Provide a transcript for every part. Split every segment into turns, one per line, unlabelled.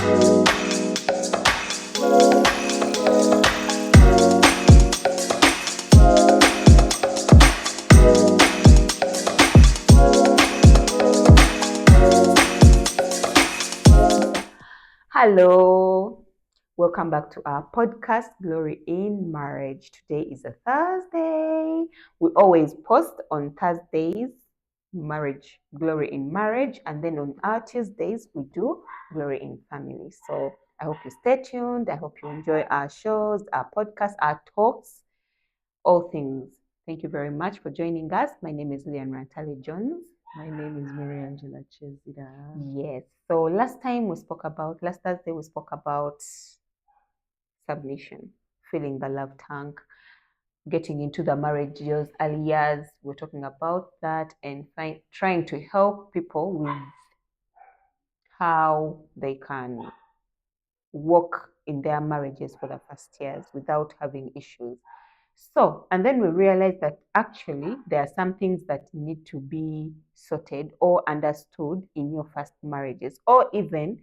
Hello, welcome back to our podcast, Glory in Marriage. Today is a Thursday. We always post on Thursdays, marriage, Glory in Marriage, and then on our Tuesdays, we do Glory in Family. So I hope you stay tuned. I hope you enjoy our shows, our podcasts, our talks, all things. Thank you very much for joining us. My name is Leanne Rantale Jones.
My name is Mary Angela Chezira.
Yes. So last Thursday, we spoke about submission, filling the love tank, getting into the marriage years, early years. We're talking about that and trying to help people with how they can work in their marriages for the first years without having issues. So, and then we realized that actually there are some things that need to be sorted or understood in your first marriages, or even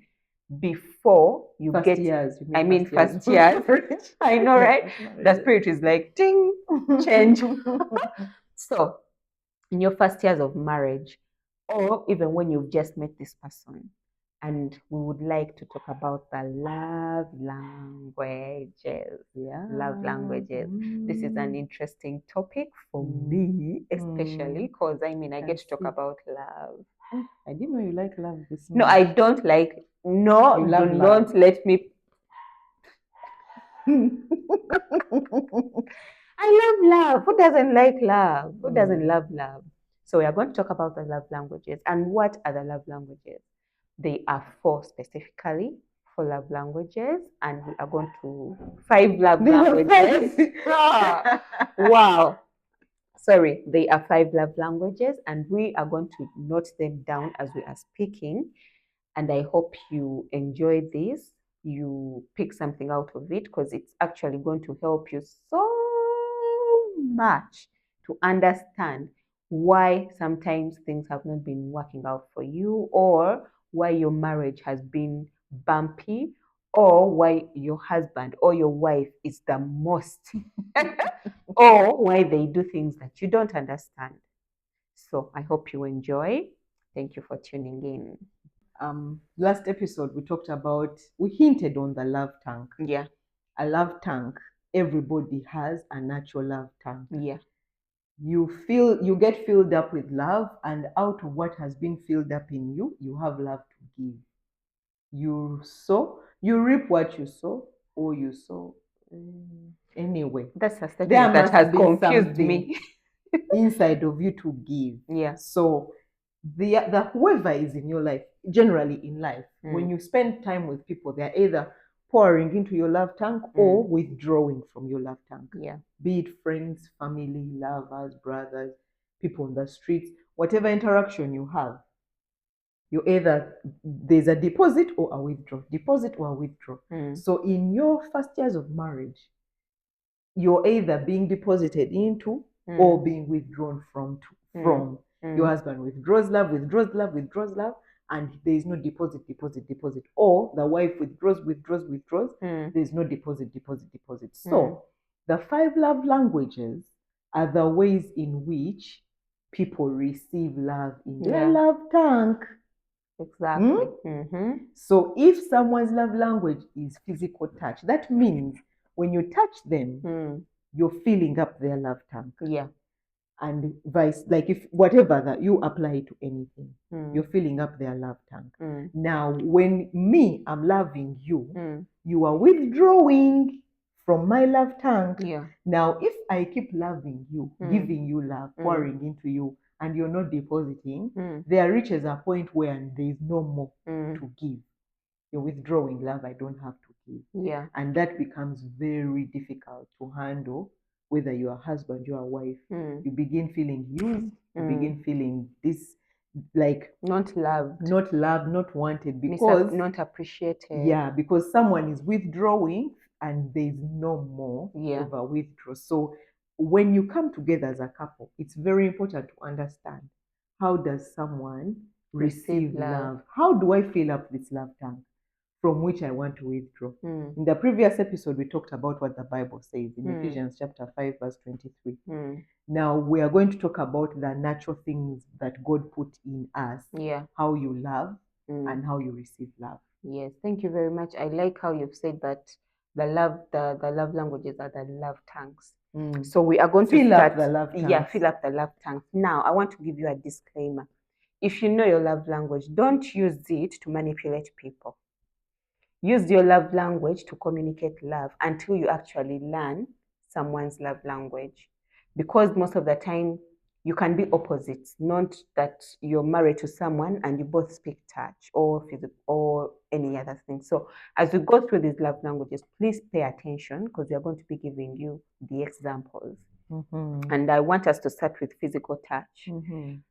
before you
First
get
years.
I mean first years. I know, right? The spirit is like ding, change. So in your first years of marriage, or even when you've just met this person, and we would like to talk about the love languages.
Yeah.
Love languages. This is an interesting topic for me, especially because I get to talk about love.
I didn't know you like love this much.
No, I don't like. No,
You love
do
love.
not let me. I love love. Who doesn't like love? Who doesn't love love? So we are going to talk about the love languages. And what are the love languages? They are 4 specifically for love languages, and we are going to 5 love languages. Wow. Sorry, they are 5 love languages, and we are going to note them down as we are speaking. And I hope you enjoy this. You pick something out of it because it's actually going to help you so much to understand why sometimes things have not been working out for you, or why your marriage has been bumpy, or why your husband or your wife is the most, or why they do things that you don't understand. So I hope you enjoy. Thank you for tuning in.
Last episode we hinted on the love tank.
Yeah.
A love tank. Everybody has a natural love tank.
Yeah.
You get filled up with love, and out of what has been filled up in you, you have love to give. You reap what you sow, or you sow. Anyway,
that's a statement that has confused me.
Inside of you to give.
Yeah.
So the whoever is in your life, generally in life, when you spend time with people, they're either pouring into your love tank or withdrawing from your love tank.
Yeah.
Be it friends, family, lovers, brothers, people on the streets, whatever interaction you have, there's a deposit or a withdraw. Deposit or a withdraw. So in your first years of marriage, you're either being deposited into or being withdrawn from. Your husband withdraws love, and there is no deposit. Or the wife withdraws. There's no deposit. So the 5 love languages are the ways in which people receive love in their love tank.
Exactly.
So if someone's love language is physical touch, that means when you touch them, you're filling up their love tank.
Yeah.
And if whatever that you apply to anything, you're filling up their love tank. Now, when I'm loving you, you are withdrawing from my love tank.
Yeah.
Now, if I keep loving you, giving you love, pouring into you, and you're not depositing, there reaches a point where there's no more to give. You're withdrawing love, I don't have to give.
Yeah.
And that becomes very difficult to handle, whether you're a husband, you're a wife. You begin feeling used, you begin feeling this, like
not loved,
not wanted, because
not appreciated.
Yeah, because someone is withdrawing and there's no more of a withdrawal. So when you come together as a couple, it's very important to understand, how does someone receive love? How do I fill up this love tank? from which I want to withdraw. In the previous episode, we talked about what the Bible says in Ephesians chapter 5, verse 23. Now we are going to talk about the natural things that God put in us.
Yeah.
How you love and how you receive love.
Yes, thank you very much. I like how you've said that the love languages are the love tanks. So we are going to
Fill
start
up the love tanks.
Yeah, fill up the love tanks. Now I want to give you a disclaimer. If you know your love language, don't use it to manipulate people. Use your love language to communicate love until you actually learn someone's love language. Because most of the time, you can be opposites, not that you're married to someone and you both speak touch or physical or any other thing. So as we go through these love languages, please pay attention because we are going to be giving you the examples. And I want us to start with physical touch.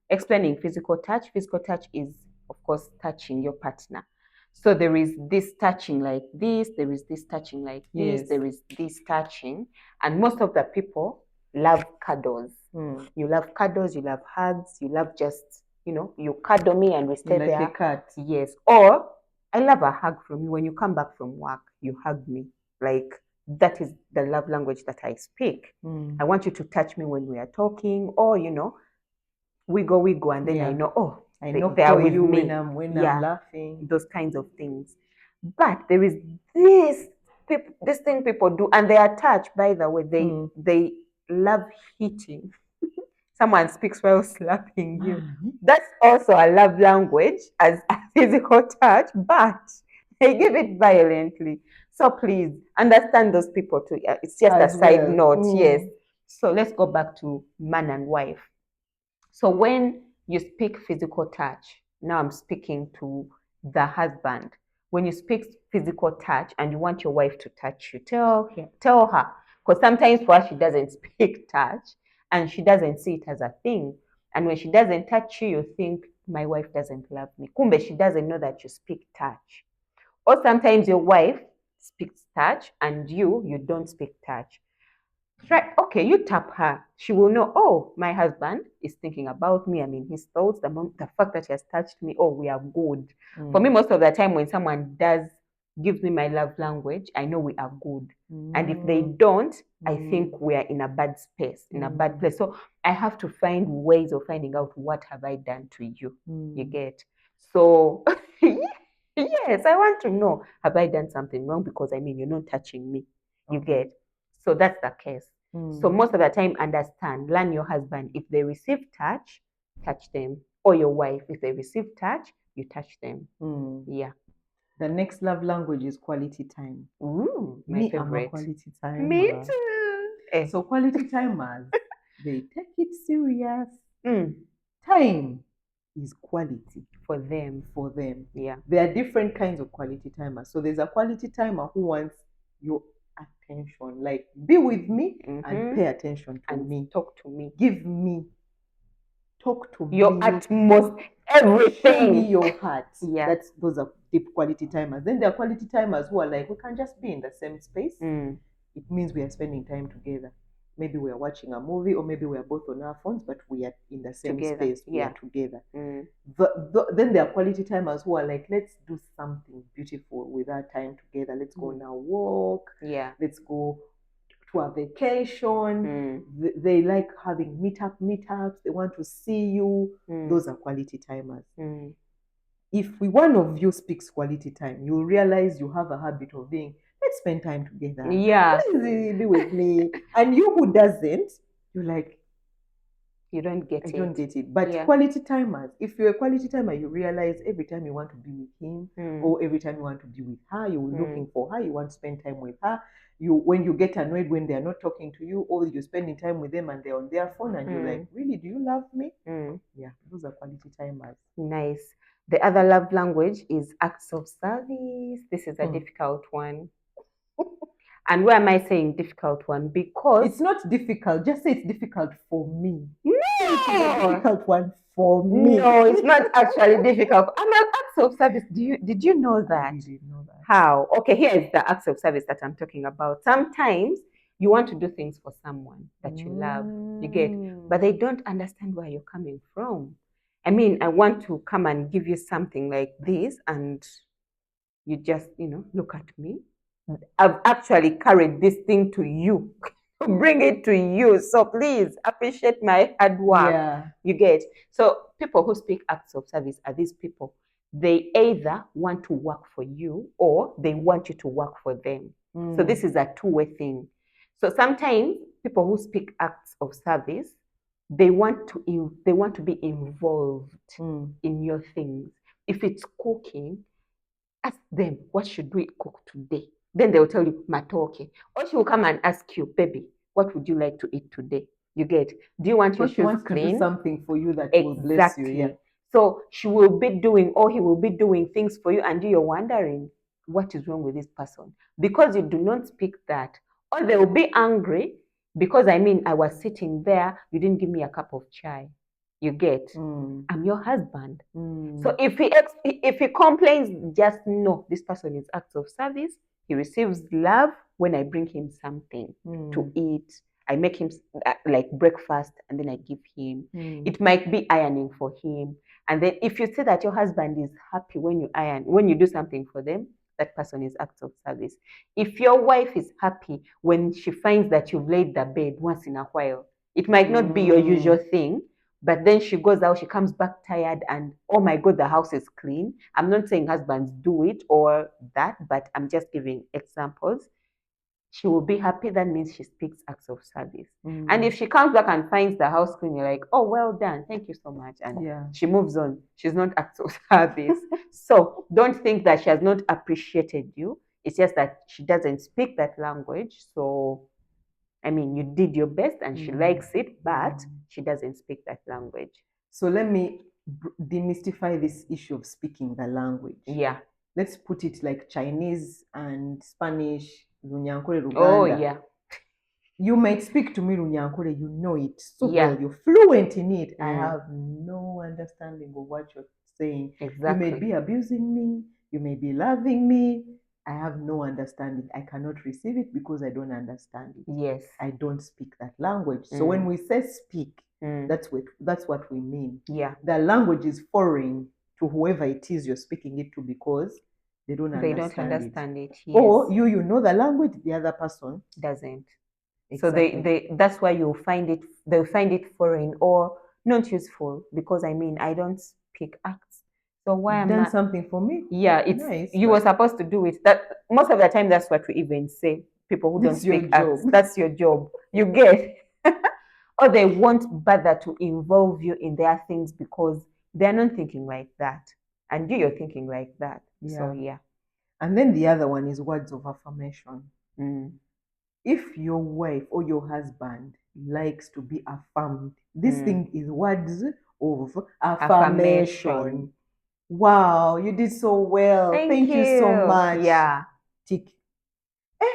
Explaining physical touch. Physical touch is, of course, touching your partner. So there is this touching like this, there is this touching like this,
Yes.
there is this touching. And most of the people love cuddles. You love cuddles, you love hugs, you love just, you cuddle me and we stay
Like
there.
a cat.
Yes. Or I love a hug from you. When you come back from work, you hug me. Like that is the love language that I speak. I want you to touch me when we are talking, or wiggle, and then I know, they are with
you
me.
when I'm laughing.
Those kinds of things. But there is this thing people do, and they are touched, by the way. They love hitting. Someone speaks while slapping you. That's also a love language as a physical touch, but they give it violently. So please understand those people too. It's just
As
a side
well.
note, yes. So let's go back to man and wife. So when you speak physical touch, now I'm speaking to the husband. When you speak physical touch and you want your wife to touch you, tell her. Because sometimes for her, she doesn't speak touch and she doesn't see it as a thing. And when she doesn't touch you, you think, my wife doesn't love me. Kumbe, she doesn't know that you speak touch. Or sometimes your wife speaks touch and you don't speak touch. Right. Okay, you tap her. She will know, oh, my husband is thinking about me. I mean, his thoughts, the fact that he has touched me, oh, we are good. For me, most of the time when someone gives me my love language, I know we are good. And if they don't, I think we are in a bad space, in a bad place. So I have to find ways of finding out what have I done to you. You get? So yes, I want to know, have I done something wrong? Because I mean, you're not touching me. You get? So that's the case. So most of the time, learn your husband. If they receive touch them. Or your wife, if they receive touch, you touch them. Yeah.
The next love language is quality time.
Ooh, my favorite.
I'm a quality time.
Me too.
So quality timers, they take it serious. Time is quality
for them. Yeah.
There are different kinds of quality timers. So there's a quality timer who wants your attention, like be with me and pay attention to me.
Talk to me.
Give me. Talk to me.
Your utmost everything.
Show me your heart.
Yeah.
Those are deep quality timers. Then there are quality timers who are like, we can just be in the same space. It means we are spending time together. Maybe we are watching a movie, or maybe we are both on our phones, but we are in the same space. We are together. Then there are quality timers who are like, let's do something beautiful with our time together. Let's go on a walk.
Yeah.
Let's go to a vacation. They like having meetups. They want to see you. Those are quality timers. If one of you speaks quality time, you'll realize you have a habit of being, let's spend time together.
Yeah.
Please be with me. And you who doesn't, you're like,
you don't get
I don't get it. But quality timers, if you're a quality timer, you realize every time you want to be with him or every time you want to be with her, you're looking for her, you want to spend time with her. When you get annoyed when they're not talking to you, or you're spending time with them and they're on their phone and you're like, really, do you love me? Yeah, those are quality timers.
Nice. The other love language is acts of service. This is a difficult one. And why am I saying difficult one? Because
it's not difficult. Just say it's difficult for me.
No,
it's a difficult one for me.
No, it's not actually difficult. I'm an acts of service. Did you know that?
I did know that.
How? Okay, here is the acts of service that I'm talking about. Sometimes you want to do things for someone that you love, you get, but they don't understand where you're coming from. I mean, I want to come and give you something like this, and you just, look at me. I've actually carried this thing to you, bring it to you. So please appreciate my hard work.
Yeah.
You get? So people who speak acts of service are these people. They either want to work for you or they want you to work for them. So this is a two-way thing. So sometimes people who speak acts of service, they want to be involved in your things. If it's cooking, ask them, what should we cook today? Then they'll tell you, matoke. Or she will come and ask you, baby, what would you like to eat today? You get? Do you want your
She
shoes
wants
clean?
to do something for you that will bless you. Yeah.
So she will be doing, or he will be doing things for you, and you're wondering, what is wrong with this person? Because you do not speak that. Or they will be angry because, I was sitting there, you didn't give me a cup of chai. You get? I'm your husband. So if he complains, just know this person is acts of service. He receives love when I bring him something to eat. I make him like breakfast, and then I give him. It might be ironing for him. And then if you say that your husband is happy when you iron, when you do something for them, that person is acts of service. If your wife is happy when she finds that you've laid the bed once in a while, it might not be your usual thing, but then she goes out, she comes back tired, and oh my God, the house is clean. I'm not saying husbands do it or that, but I'm just giving examples. She will be happy. That means she speaks acts of service. And if she comes back and finds the house clean, you're like, oh, well done. Thank you so much. And she moves on. She's not acts of service. So don't think that she has not appreciated you. It's just that she doesn't speak that language. So, you did your best and she likes it, but she doesn't speak that language.
So let me demystify this issue of speaking the language.
Yeah.
Let's put it like Chinese and Spanish, Runyankore, Luganda.
Oh, yeah.
You might speak to me Runyankore, you know it so well, you're fluent in it. I have no understanding of what you're saying.
Exactly.
You may be abusing me, you may be loving me. I have no understanding. I cannot receive it because I don't understand it.
Yes.
I don't speak that language. So when we say speak, that's what we mean.
Yeah.
The language is foreign to whoever it is you're speaking it to because they don't understand
it. Yes.
Or you know the language, the other person
doesn't.
Exactly.
So they that's why they'll find it foreign or not useful, because I don't speak acts. So why
You've done something for me?
Yeah, it's nice, you were supposed to do it. That most of the time that's what we even say. People who don't speak acts, that's your job. You get. Or they won't bother to involve you in their things because they're not thinking like that. And you're thinking like that. Yeah. So yeah.
And then the other one is words of affirmation. If your wife or your husband likes to be affirmed, this thing is words of affirmation. Wow, you did so well. Thank you so much.
Yeah.
Tick.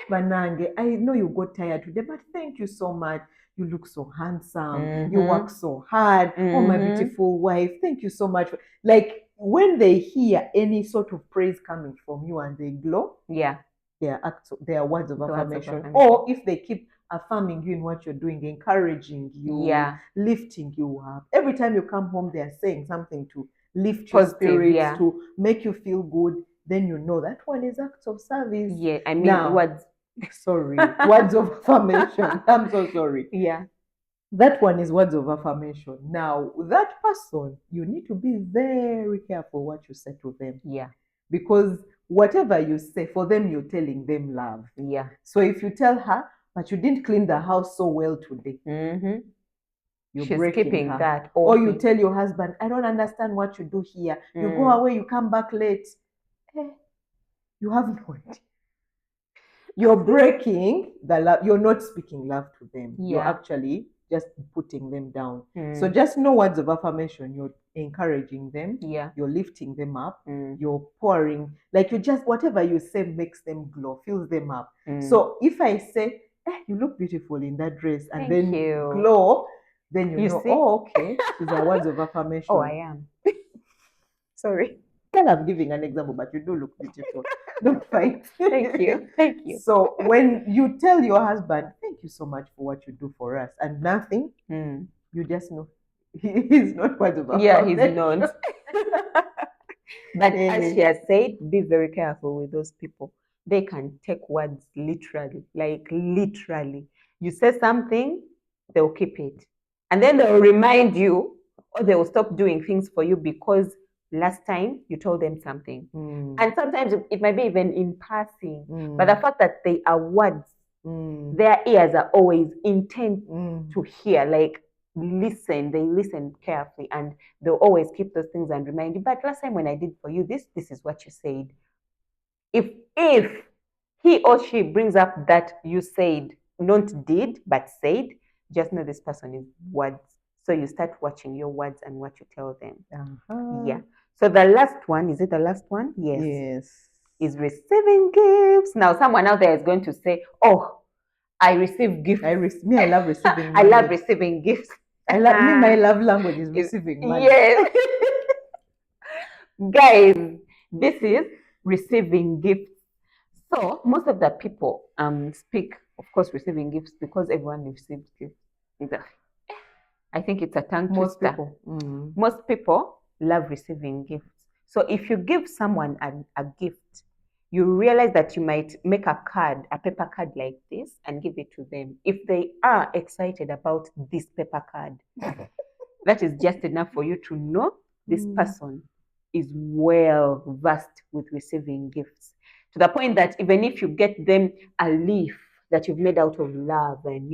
Banange, I know you got tired today, but thank you so much. You look so handsome. You work so hard. Oh, my beautiful wife. Thank you so much. Like when they hear any sort of praise coming from you and they glow,
yeah,
they are words of affirmation. Or if they keep affirming you in what you're doing, encouraging you, lifting you up. Every time you come home, they are saying something to lift your spirits, to make you feel good. Then you know that one is acts of service.
Yeah, words.
Sorry, words of affirmation. I'm so sorry.
Yeah.
That one is words of affirmation. Now, that person, you need to be very careful what you say to them.
Yeah.
Because whatever you say, for them, you're telling them love.
Yeah.
So if you tell her, but you didn't clean the house so well today, you're breaking her.
That.
Or you tell your husband, I don't understand what you do here. You go away, you come back late. You have no idea. You're breaking the love. You're not speaking love to them. Yeah. You're actually just putting them down. So just know words of affirmation. You're encouraging them.
Yeah.
You're lifting them up. You're pouring. Like you just, whatever you say makes them glow, fills them up. So if I say, you look beautiful in that dress, and then glow, then you know, oh, okay, these are words of affirmation.
Oh, I am. Sorry.
I'm giving an example, but you do look beautiful. Don't fight.
Thank you. Thank you.
So when you tell your husband, thank you so much for what you do for us, and nothing, you just know he's not words of affirmation.
Yeah, he's not. But as she has said, be very careful with those people. They can take words literally, like literally. You say something, they'll keep it. And then they'll remind you, or they will stop doing things for you because last time you told them something. And sometimes it might be even in passing. But the fact that they are words, their ears are always intent to hear, like listen, they listen carefully, and they'll always keep those things and remind you, but last time when I did for you this is what you said. If he or she brings up that you said, not did, but said, just know this person is words. So you start watching your words and what you tell them. Yeah. So the last one, is it the last one? Yes. Is receiving gifts. Now someone out there is going to say, oh, I receive gifts.
I love receiving
I
money.
love receiving gifts.
My love language is receiving money.
Yes. Guys, this is receiving gifts. So most of the people speak, of course, receiving gifts because everyone receives gifts. I think it's a tongue twister. Most people love receiving gifts. So if you give someone a gift, you realize that you might make a card, a paper card like this, and give it to them. If they are excited about this paper card, that is just enough for you to know this person is well versed with receiving gifts. To the point that even if you get them a leaf that you've made out of love and,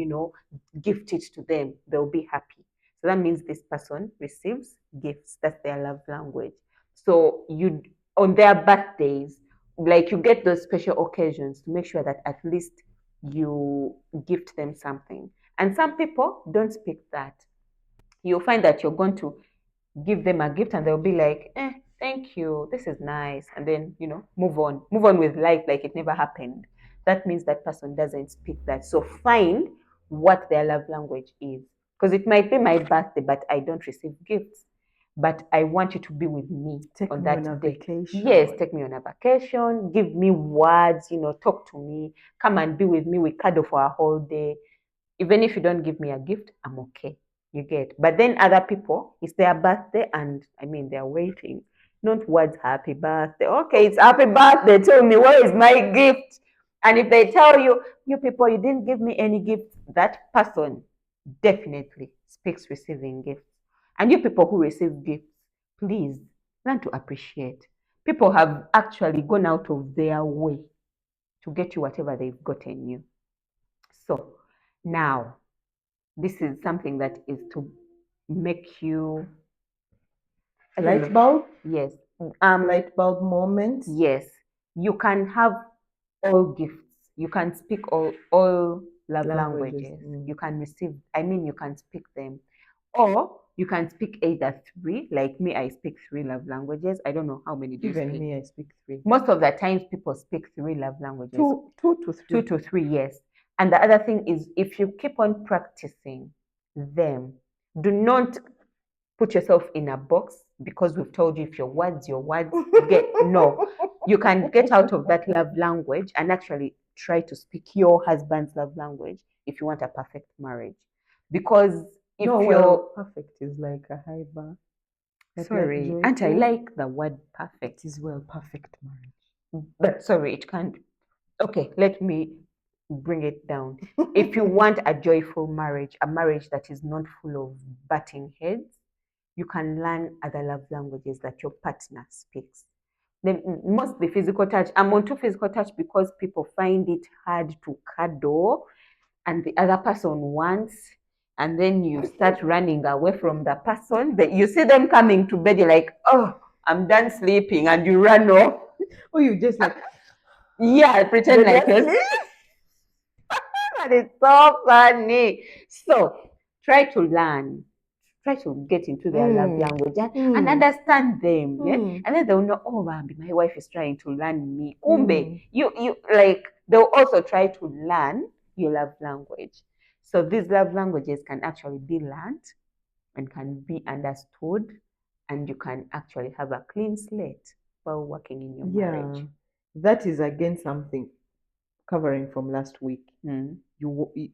gift it to them, they'll be happy. So that means this person receives gifts. That's their love language. So on their birthdays, like you get those special occasions to make sure that at least you gift them something. And some people don't speak that. You'll find that you're going to give them a gift and they'll be like, thank you, this is nice. And then, move on with life like it never happened. That means that person doesn't speak that. So find what their love language is. Because it might be my birthday, but I don't receive gifts. But I want you to be with me on that day.
Vacation.
Yes, take me on a vacation. Give me words, talk to me. Come and be with me. We cuddle for a whole day. Even if you don't give me a gift, I'm okay. You get. But then other people, it's their birthday and they're waiting. Not words happy birthday. Okay, it's happy birthday. Tell me, where is my gift? And if they tell you, you people, you didn't give me any gift, that person definitely speaks receiving gifts. And you people who receive gifts, please learn to appreciate. People have actually gone out of their way to get you whatever they've gotten you. So now, this is something that is to make you
light bulb.
Yes.
Light bulb moment.
Yes. You can have all gifts. You can speak all love languages. You can receive. You can speak them, or you can speak either three. Like me, I speak 3 love languages. I don't know how many do you speak.
Even me, I speak 3.
Most of the times, people speak 3 love languages.
2 to 3.
2 to 3, yes. And the other thing is, if you keep on practicing them, do not put yourself in a box because we've told you if your words no. You can get out of that love language and actually try to speak your husband's love language if you want a perfect marriage. Because if
perfect is like a high bar.
Sorry, and I like the word perfect.
It is perfect marriage.
But sorry, it can't. Okay, let me bring it down. If you want a joyful marriage, a marriage that is not full of butting heads, you can learn other love languages that your partner speaks. Then mostly physical touch. I'm onto physical touch because people find it hard to cuddle and the other person wants, and then you start running away from the person. You see them coming to bed, you're like, oh, I'm done sleeping, and you run off.
Or you just like,
yeah, pretend like you're and it's so funny. So try to learn. Try to get into their love language and understand them. Yeah? And then they'll know, oh, my wife is trying to learn me. Kumbe, you like, they'll also try to learn your love language. So these love languages can actually be learned and can be understood, and you can actually have a clean slate while working in your marriage.
That is again something covering from last week.
Mm.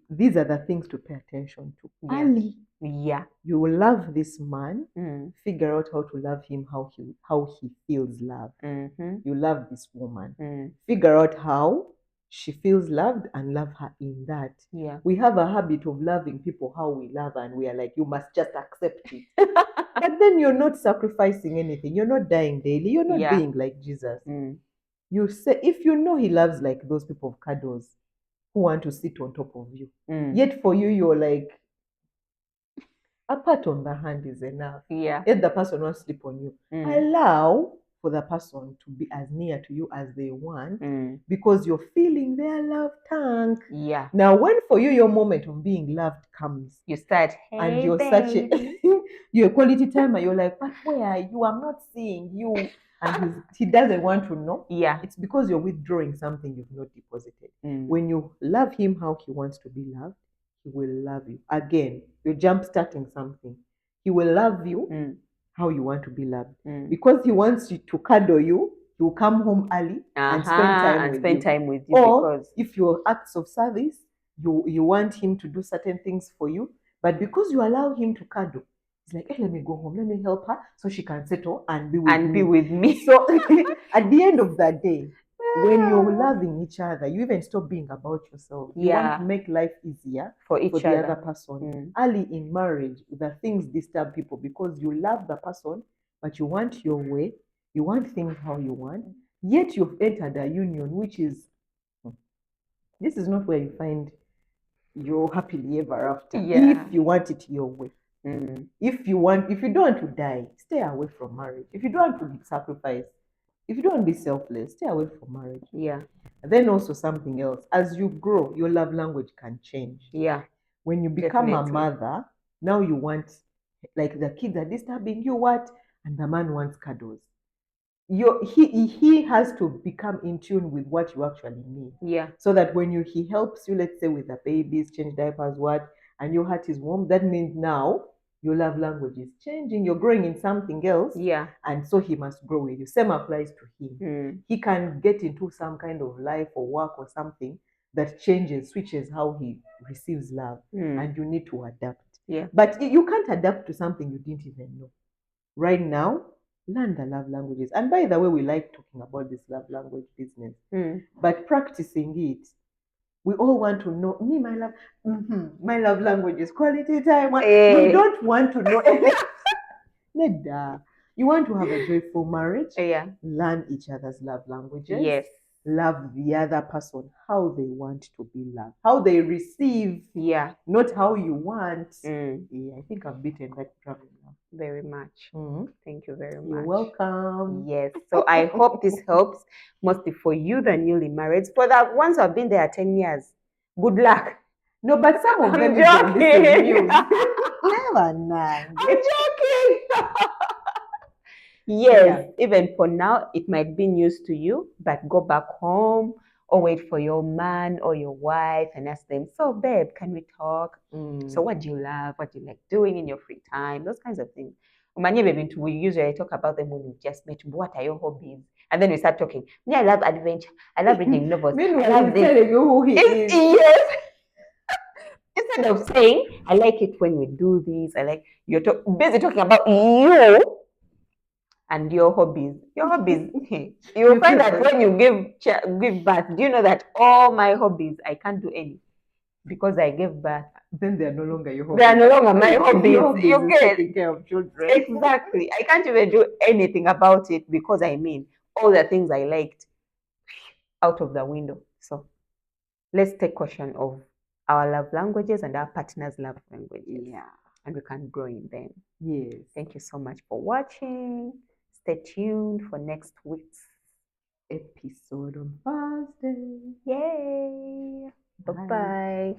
These are the things to pay attention to.
Yeah.
Early,
Yeah.
you will love this man.
Mm.
Figure out how to love him, how he feels loved.
Mm-hmm.
You love this woman.
Mm.
Figure out how she feels loved and love her in that.
Yeah.
We have a habit of loving people how we love, and we are like, you must just accept it. But then you're not sacrificing anything. You're not dying daily. You're not
Yeah.
being like Jesus.
Mm.
You say, if you know he loves like those people of cuddles who want to sit on top of you,
Mm.
yet for you, you're like, a pat on the hand is enough.
Yeah.
Yet the person won't sleep on you.
Mm.
Allow for the person to be as near to you as they want,
Mm.
because you're feeling their love tank.
Yeah.
Now, when for you your moment of being loved comes,
You start, hey,
and you're
baby.
such a you're a quality timer, you're like, but where are you? I'm not seeing you. And he doesn't want to know.
Yeah.
It's because you're withdrawing something you've not deposited.
Mm.
When you love him how he wants to be loved, he will love you. Again, you're jump starting something. He will love you
Mm.
how you want to be loved.
Mm.
Because he wants you to cuddle you, he will come home early and spend time with you. Or
because
if you're acts of service, you want him to do certain things for you, but because you allow him to cuddle, he's like, hey, let me go home, let me help her so she can settle and be with me. So at the end of the day, when you're loving each other, you even stop being about yourself. You want to make life easier
for
the other person.
Mm.
Early in marriage, the things disturb people because you love the person, but you want your way, you want things how you want, yet you've entered a union, which is, this is not where you find your happily ever after.
Yeah.
If you want it your way.
Mm.
If you don't want to die, stay away from marriage. If you don't want to sacrifice, if you don't want to be selfless, stay away from marriage.
Yeah.
And then also something else, as you grow, your love language can change.
Yeah.
When you become
Definitely.
a mother, now you want, like, the kids are disturbing you, what? And the man wants cuddles. He has to become in tune with what you actually need.
Yeah.
So that when he helps you, let's say with the babies, change diapers, what, and your heart is warm, that means now your love language is changing. You're growing in something else.
Yeah.
And so he must grow with you. Same applies to him.
Mm.
He can get into some kind of life or work or something that switches how he receives love.
Mm.
And you need to adapt.
Yeah.
But you can't adapt to something you didn't even know. Right now, learn the love languages. And by the way, we like talking about this love language business.
Mm.
But practicing it, we all want to know, me, my love, my love language is quality time. You don't want to know anything. You want to have a joyful marriage.
Yeah.
Learn each other's love languages.
Yes.
Love the other person how they want to be loved, how they receive.
Yeah.
Not how you want.
Mm.
Yeah, I think I've beaten that drum now.
Very much.
Mm-hmm.
Thank you very much.
You're welcome.
Yes. So I hope this helps, mostly for you, the newly married. For the ones who have been there 10 years, good luck.
No, but some of them
I'm joking.
Never mind.
I'm joking. Yes, even for now, it might be news to you, but go back home or wait for your man or your wife and ask them, so babe, can we talk? So what do you love? What do you like doing in your free time? Those kinds of things. We usually talk about them when we just met. What are your hobbies? And then we start talking. Me, I love adventure. I love reading novels.
Meanwhile, he's telling you who he is.
Yes. Instead of saying, I like it when we do this, I like you're busy talking about you and your hobbies. Your hobbies. You'll find that when you give birth, do you know that all my hobbies, I can't do any because I gave birth.
Then they are no longer your hobbies.
They are no longer my hobbies.
You get taking care of children.
Exactly. I can't even do anything about it because all the things I liked out of the window. So let's take caution of our love languages and our partner's love languages. Yeah. And we can grow in them.
Yes.
Thank you so much for watching. Stay tuned for next week's
episode on Thursday.
Yay. Bye-bye.